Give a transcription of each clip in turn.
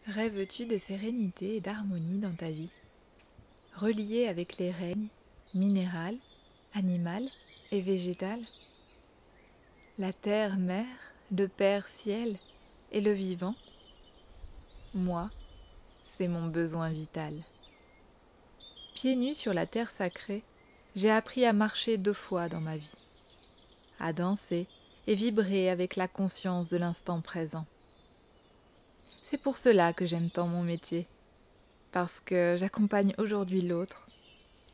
Rêves-tu de sérénité et d'harmonie dans ta vie, reliée avec les règnes minéral, animal et végétal, la terre-mère, le Père-Ciel et le vivant? Moi, c'est mon besoin vital. Pieds nus sur la terre sacrée, j'ai appris à marcher 2 fois dans ma vie, à danser et vibrer avec la conscience de l'instant présent. C'est pour cela que j'aime tant mon métier, parce que j'accompagne aujourd'hui l'autre,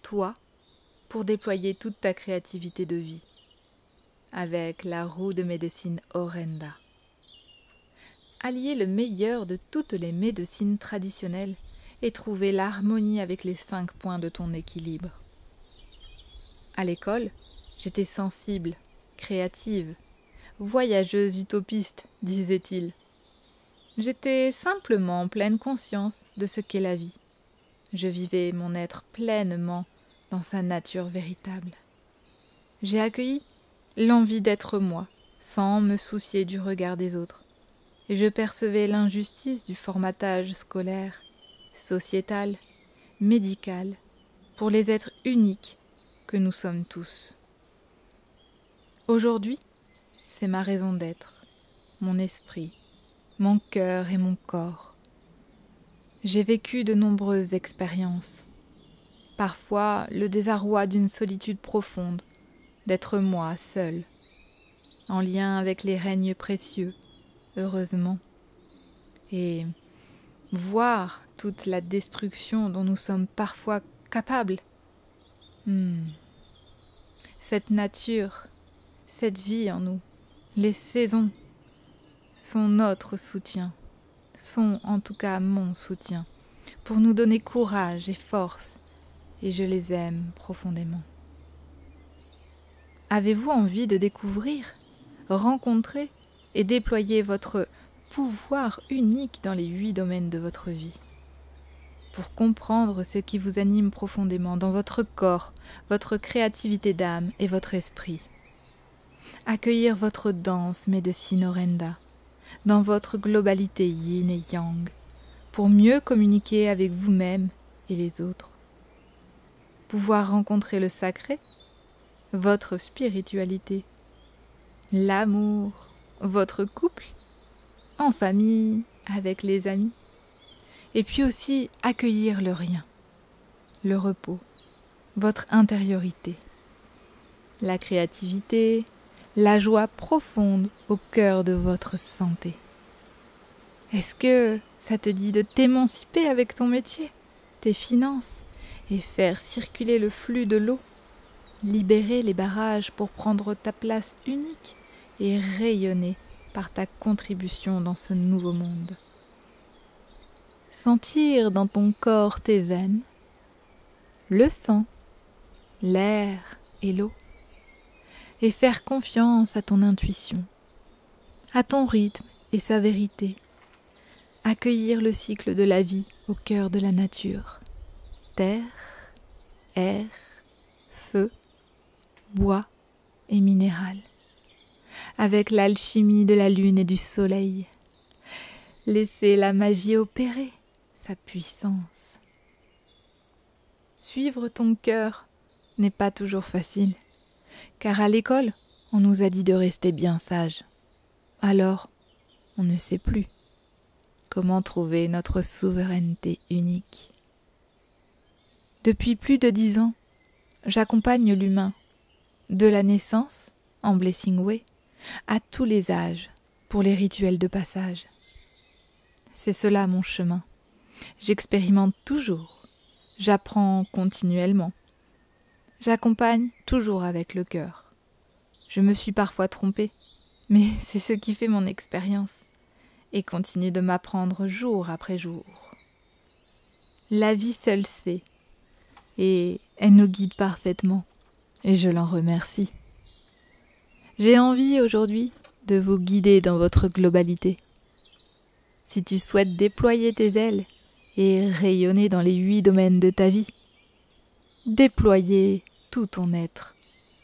toi, pour déployer toute ta créativité de vie, avec la roue de médecine Orenda. Allier le meilleur de toutes les médecines traditionnelles et trouver l'harmonie avec les 5 points de ton équilibre. À l'école, j'étais sensible, créative, voyageuse utopiste, disait-il. J'étais simplement en pleine conscience de ce qu'est la vie. Je vivais mon être pleinement dans sa nature véritable. J'ai accueilli l'envie d'être moi, sans me soucier du regard des autres. Et je percevais l'injustice du formatage scolaire, sociétal, médical, pour les êtres uniques que nous sommes tous. Aujourd'hui, c'est ma raison d'être, mon esprit, mon cœur et mon corps. J'ai vécu de nombreuses expériences. Parfois, le désarroi d'une solitude profonde, d'être moi seule, en lien avec les règnes précieux, heureusement, et voir toute la destruction dont nous sommes parfois capables. Cette nature, cette vie en nous, les saisons, sont notre soutien, sont en tout cas mon soutien, pour nous donner courage et force, et je les aime profondément. Avez-vous envie de découvrir, rencontrer et déployer votre pouvoir unique dans les 8 domaines de votre vie? Pour comprendre ce qui vous anime profondément dans votre corps, votre créativité d'âme et votre esprit. Accueillir votre danse médecine Orenda dans votre globalité yin et yang pour mieux communiquer avec vous-même et les autres. Pouvoir rencontrer le sacré, votre spiritualité, l'amour, votre couple, en famille, avec les amis. Et puis aussi accueillir le rien, le repos, votre intériorité, la créativité, la joie profonde au cœur de votre santé. Est-ce que ça te dit de t'émanciper avec ton métier, tes finances, et faire circuler le flux de l'eau, libérer les barrages pour prendre ta place unique et rayonner par ta contribution dans ce nouveau monde? Sentir dans ton corps tes veines, le sang, l'air et l'eau, et faire confiance à ton intuition, à ton rythme et sa vérité, accueillir le cycle de la vie au cœur de la nature, terre, air, feu, bois et minéral, avec l'alchimie de la lune et du soleil. Laisser la magie opérer sa puissance. Suivre ton cœur n'est pas toujours facile, car à l'école, on nous a dit de rester bien sage. Alors, on ne sait plus comment trouver notre souveraineté unique. Depuis plus de 10 ans, j'accompagne l'humain, de la naissance, en Blessing Way, à tous les âges, pour les rituels de passage. C'est cela mon chemin. J'expérimente toujours, j'apprends continuellement. J'accompagne toujours avec le cœur. Je me suis parfois trompée, mais c'est ce qui fait mon expérience et continue de m'apprendre jour après jour. La vie seule sait, et elle nous guide parfaitement, et je l'en remercie. J'ai envie aujourd'hui de vous guider dans votre globalité. Si tu souhaites déployer tes ailes et rayonner dans les 8 domaines de ta vie, déployer tout ton être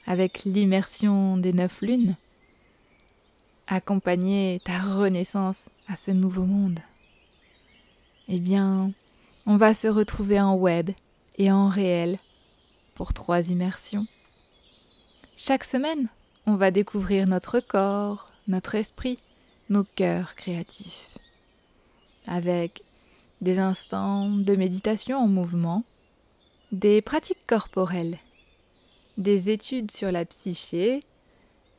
avec l'immersion des 9 lunes, accompagner ta renaissance à ce nouveau monde. Eh bien, on va se retrouver en web et en réel pour 3 immersions. Chaque semaine, on va découvrir notre corps, notre esprit, nos cœurs créatifs. Avec des instants de méditation en mouvement, des pratiques corporelles, des études sur la psyché,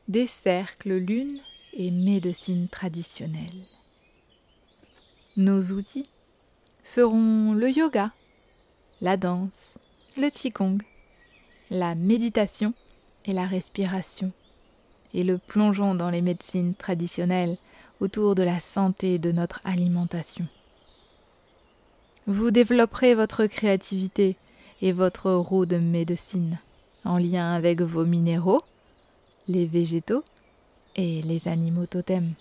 des cercles lune et médecine traditionnelle. Nos outils seront le yoga, la danse, le qigong, la méditation et la respiration, et le plongeon dans les médecines traditionnelles autour de la santé et de notre alimentation. Vous développerez votre créativité et votre roue de médecine en lien avec vos minéraux, les végétaux et les animaux totems.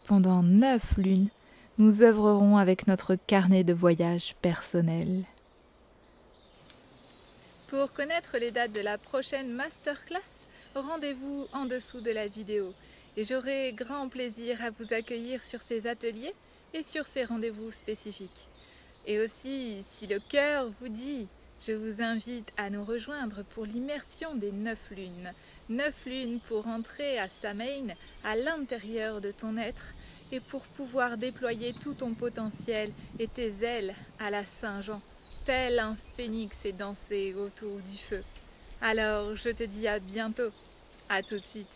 Pendant 9 lunes, nous œuvrerons avec notre carnet de voyage personnel. Pour connaître les dates de la prochaine masterclass, rendez-vous en dessous de la vidéo et j'aurai grand plaisir à vous accueillir sur ces ateliers et sur ces rendez-vous spécifiques. Et aussi, si le cœur vous dit, je vous invite à nous rejoindre pour l'immersion des 9 lunes. 9 lunes pour entrer à Samhain, à l'intérieur de ton être, et pour pouvoir déployer tout ton potentiel et tes ailes à la Saint-Jean, tel un phénix et danser autour du feu. Alors, je te dis à bientôt, à tout de suite.